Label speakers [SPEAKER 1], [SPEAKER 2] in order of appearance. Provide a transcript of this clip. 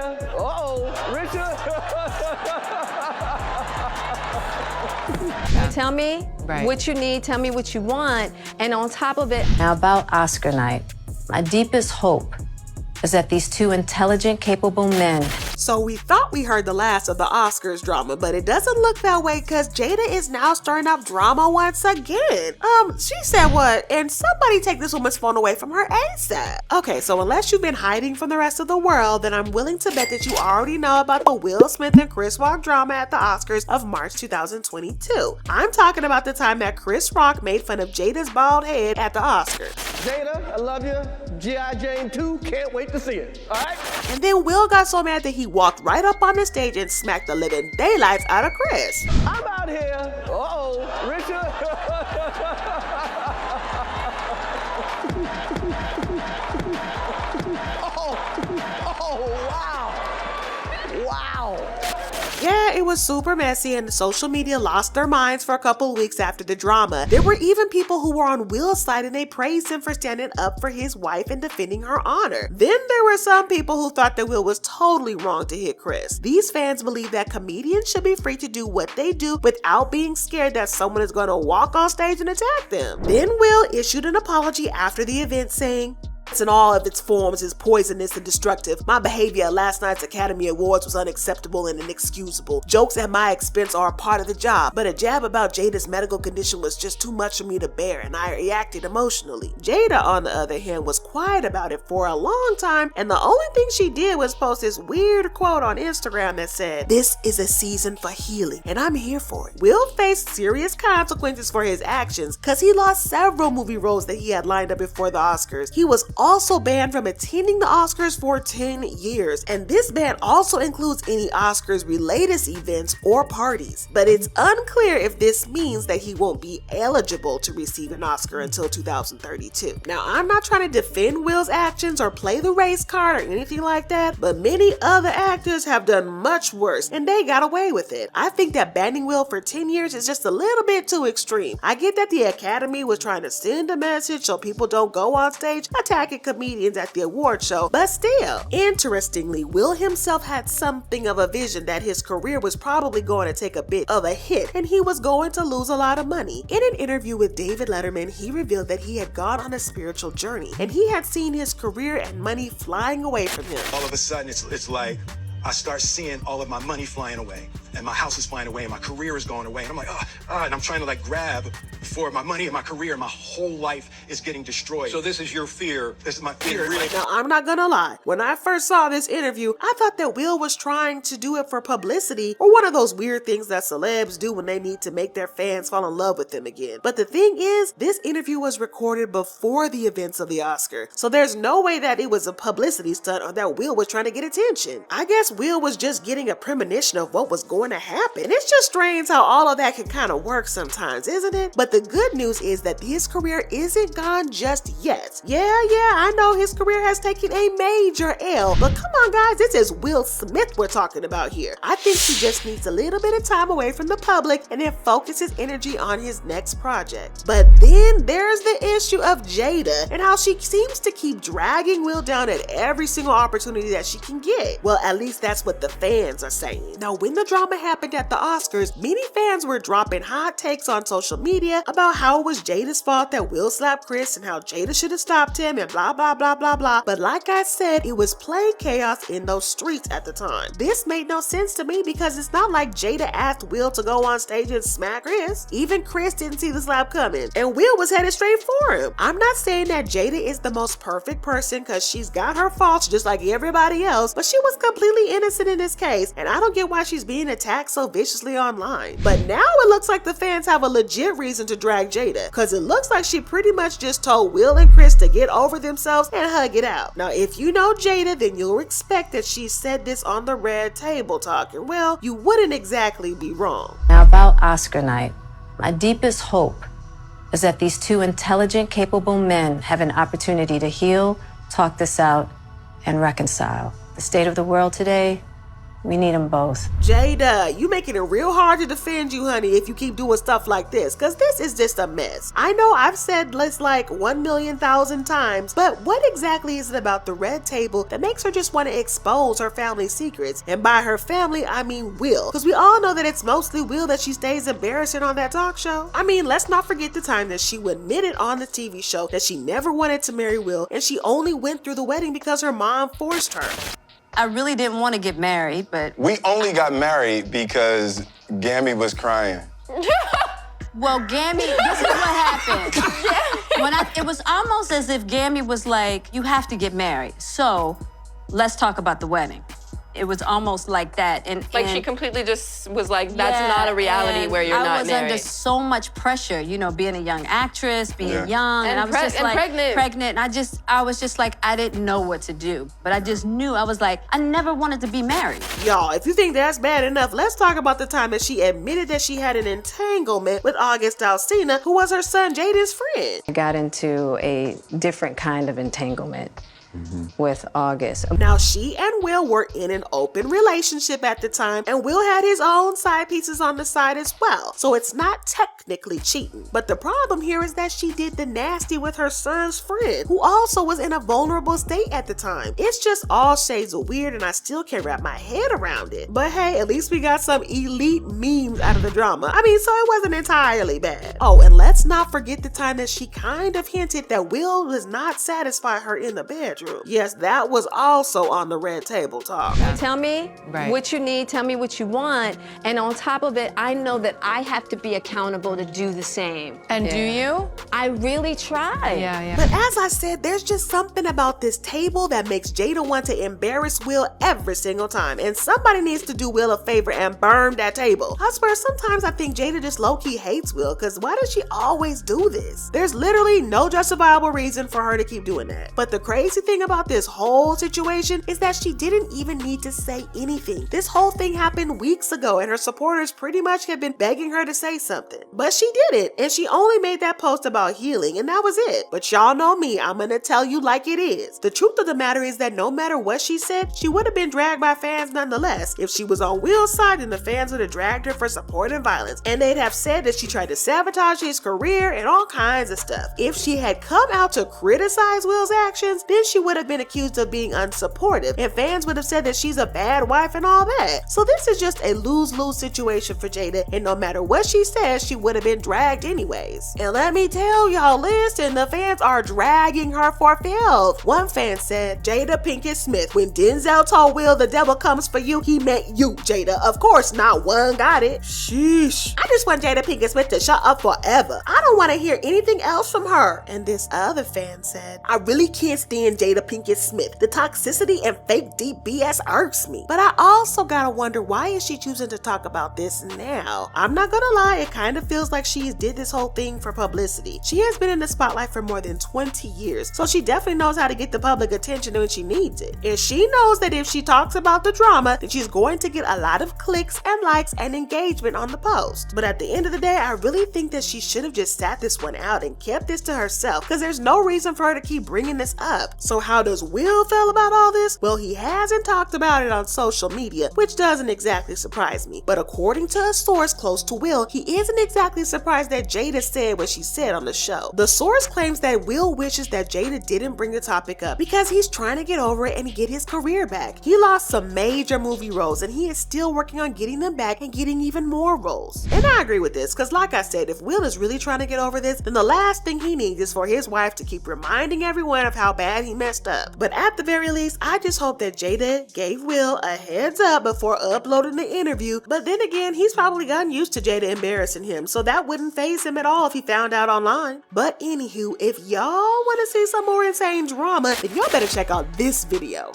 [SPEAKER 1] here. Uh-oh, Richard.
[SPEAKER 2] Tell me what you need, tell me what you want, and on top of it.
[SPEAKER 3] Now about Oscar night, my deepest hope is that these two intelligent, capable men.
[SPEAKER 4] So we thought we heard the last of the Oscars drama, but it doesn't look that way because Jada is now stirring up drama once again. She said what? And somebody take this woman's phone away from her ASAP. Okay, so unless you've been hiding from the rest of the world, then I'm willing to bet that you already know about the Will Smith and Chris Rock drama at the Oscars of March 2022. I'm talking about the time that Chris Rock made fun of Jada's bald head at the Oscars.
[SPEAKER 1] Jada, I love you. G.I. Jane 2, can't wait to see it. All right?
[SPEAKER 4] And then Will got so mad that he walked right up on the stage and smacked the living daylights out of Chris.
[SPEAKER 1] I'm out here. Uh-oh, Richard. Wow.
[SPEAKER 4] Yeah, it was super messy and the social media lost their minds for a couple weeks after the drama. There were even people who were on Will's side and they praised him for standing up for his wife and defending her honor. Then there were some people who thought that Will was totally wrong to hit Chris. These fans believe that comedians should be free to do what they do without being scared that someone is going to walk on stage and attack them. Then Will issued an apology after the event saying, "In all of its forms is poisonous and destructive. My behavior at last night's Academy Awards was unacceptable and inexcusable. Jokes at my expense are a part of the job, but a jab about Jada's medical condition was just too much for me to bear and I reacted emotionally." Jada, on the other hand, was quiet about it for a long time, and the only thing she did was post this weird quote on Instagram that said, "This is a season for healing and I'm here for it." Will faced serious consequences for his actions because he lost several movie roles that he had lined up before the Oscars. He was also banned from attending the Oscars for 10 years, and this ban also includes any Oscars related events or parties. But it's unclear if this means that he won't be eligible to receive an Oscar until 2032. Now, I'm not trying to defend Will's actions or play the race card or anything like that, but many other actors have done much worse and they got away with it. I think that banning Will for 10 years is just a little bit too extreme. I get that the Academy was trying to send a message so people don't go on stage attacking comedians at the award show, but still. Interestingly, Will himself had something of a vision that his career was probably going to take a bit of a hit and he was going to lose a lot of money. In an interview with David Letterman, he revealed that he had gone on a spiritual journey and he had seen his career and money flying away from him.
[SPEAKER 5] All of a sudden, it's like I start seeing all of my money flying away and my house is flying away and my career is going away. And I'm like, and I'm trying to like grab for my money and my career. My whole life is getting destroyed. So this is your fear. This is my fear.
[SPEAKER 4] Now, I'm not gonna lie. When I first saw this interview, I thought that Will was trying to do it for publicity or one of those weird things that celebs do when they need to make their fans fall in love with them again. But the thing is, this interview was recorded before the events of the Oscar. So there's no way that it was a publicity stunt or that Will was trying to get attention. I guess Will was just getting a premonition of what was going to happen. It's just strange how all of that can kind of work sometimes, isn't it? But the good news is that his career isn't gone just yet. Yeah, I know his career has taken a major L, but come on guys, this is Will Smith we're talking about here. I think he just needs a little bit of time away from the public and then focus his energy on his next project. But then there's the issue of Jada and how she seems to keep dragging Will down at every single opportunity that she can get. Well, at least that's what the fans are saying. Now, when the drama happened at the Oscars, many fans were dropping hot takes on social media about how it was Jada's fault that Will slapped Chris and how Jada should have stopped him and blah blah blah blah blah. But like I said, it was plain chaos in those streets at the time. This made no sense to me because it's not like Jada asked Will to go on stage and smack Chris. Even Chris didn't see the slap coming and Will was headed straight for him. I'm not saying that Jada is the most perfect person because she's got her faults just like everybody else, but she was completely innocent in this case and I don't get why she's being attacked so viciously online. But now it looks like the fans have a legit reason to drag Jada because it looks like she pretty much just told Will and Chris to get over themselves and hug it out. Now, if you know Jada, then you'll expect that she said this on the Red Table Talk, and well, you wouldn't exactly be wrong.
[SPEAKER 3] Now about Oscar night, my deepest hope is that these two intelligent, capable men have an opportunity to heal, talk this out, and reconcile. The state of the world today We need them both.
[SPEAKER 4] Jada, you making it real hard to defend you, honey, if you keep doing stuff like this, because this is just a mess. I know I've said this like 1,000,000 times, but what exactly is it about the red table that makes her just want to expose her family's secrets? And by her family, I mean Will, because we all know that it's mostly Will that she stays embarrassing on that talk show. I mean, let's not forget the time that she admitted on the TV show that she never wanted to marry Will, and she only went through the wedding because her mom forced her.
[SPEAKER 3] I really didn't want to get married, but...
[SPEAKER 6] We only got married because Gammy was crying.
[SPEAKER 3] Well, Gammy, this is what happened. It was almost as if Gammy was like, you have to get married, so let's talk about the wedding. It was almost like that.
[SPEAKER 2] Like she completely just was like, that's not a reality where you're not married.
[SPEAKER 3] I was under so much pressure, you know, being a young actress, being young, and I was just like pregnant. And I was just like, I didn't know what to do. But I just knew, I was like, I never wanted to be married.
[SPEAKER 4] Y'all, if you think that's bad enough, let's talk about the time that she admitted that she had an entanglement with August Alsina, who was her son Jada's friend.
[SPEAKER 3] I got into a different kind of entanglement. With August.
[SPEAKER 4] Now, she and Will were in an open relationship at the time, and Will had his own side pieces on the side as well, so it's not technically cheating. But the problem here is that she did the nasty with her son's friend, who also was in a vulnerable state at the time. It's just all shades of weird, and I still can't wrap my head around it. But hey, at least we got some elite memes out of the drama. I mean, so it wasn't entirely bad. Oh, and let's not forget the time that she kind of hinted that Will does not satisfy her in the bedroom. Yes, that was also on the red table talk.
[SPEAKER 2] Tell me what you need, tell me what you want, and on top of it, I know that I have to be accountable to do the same.
[SPEAKER 7] And do you?
[SPEAKER 2] I really try.
[SPEAKER 7] Yeah.
[SPEAKER 4] But as I said, there's just something about this table that makes Jada want to embarrass Will every single time, and somebody needs to do Will a favor and burn that table. I swear, sometimes I think Jada just low-key hates Will, because why does she always do this? There's literally no justifiable reason for her to keep doing that. But the crazy thing about this whole situation is that she didn't even need to say anything. This whole thing happened weeks ago, and her supporters pretty much have been begging her to say something. But she didn't, and she only made that post about healing, and that was it. But y'all know me, I'm gonna tell you like it is. The truth of the matter is that no matter what she said, she would have been dragged by fans nonetheless. If she was on Will's side, then the fans would have dragged her for supporting violence, and they'd have said that she tried to sabotage his career and all kinds of stuff. If she had come out to criticize Will's actions, then she would have been accused of being unsupportive, and fans would have said that she's a bad wife and all that. So this is just a lose-lose situation for Jada, and no matter what she says, she would have been dragged anyways. And let me tell y'all, listen, the fans are dragging her for filth. One fan said, Jada Pinkett Smith, when Denzel told Will the devil comes for you, he meant you, Jada. Of course, not one got it. Sheesh. I just want Jada Pinkett Smith to shut up forever. I don't want to hear anything else from her. And this other fan said, I really can't stand Jada Pinkett Smith. The toxicity and fake deep BS irks me. But I also gotta wonder, why is she choosing to talk about this now? I'm not gonna lie, it kind of feels like she did this whole thing for publicity. She has been in the spotlight for more than 20 years, so she definitely knows how to get the public attention when she needs it. And she knows that if she talks about the drama, then she's going to get a lot of clicks and likes and engagement on the post. But at the end of the day, I really think that she should have just sat this one out and kept this to herself, because there's no reason for her to keep bringing this up. So how does Will feel about all this? Well, he hasn't talked about it on social media, which doesn't exactly surprise me. But according to a source close to Will, he isn't exactly surprised that Jada said what she said on the show. The source claims that Will wishes that Jada didn't bring the topic up because he's trying to get over it and get his career back. He lost some major movie roles, and he is still working on getting them back and getting even more roles. And I agree with this, because like I said, if Will is really trying to get over this, then the last thing he needs is for his wife to keep reminding everyone of how bad he messed up. But at the very least, I just hope that Jada gave Will a heads up before uploading the interview. But then again, he's probably gotten used to Jada embarrassing him, so that wouldn't faze him at all if he found out online. But anywho, if y'all want to see some more insane drama, then y'all better check out this video.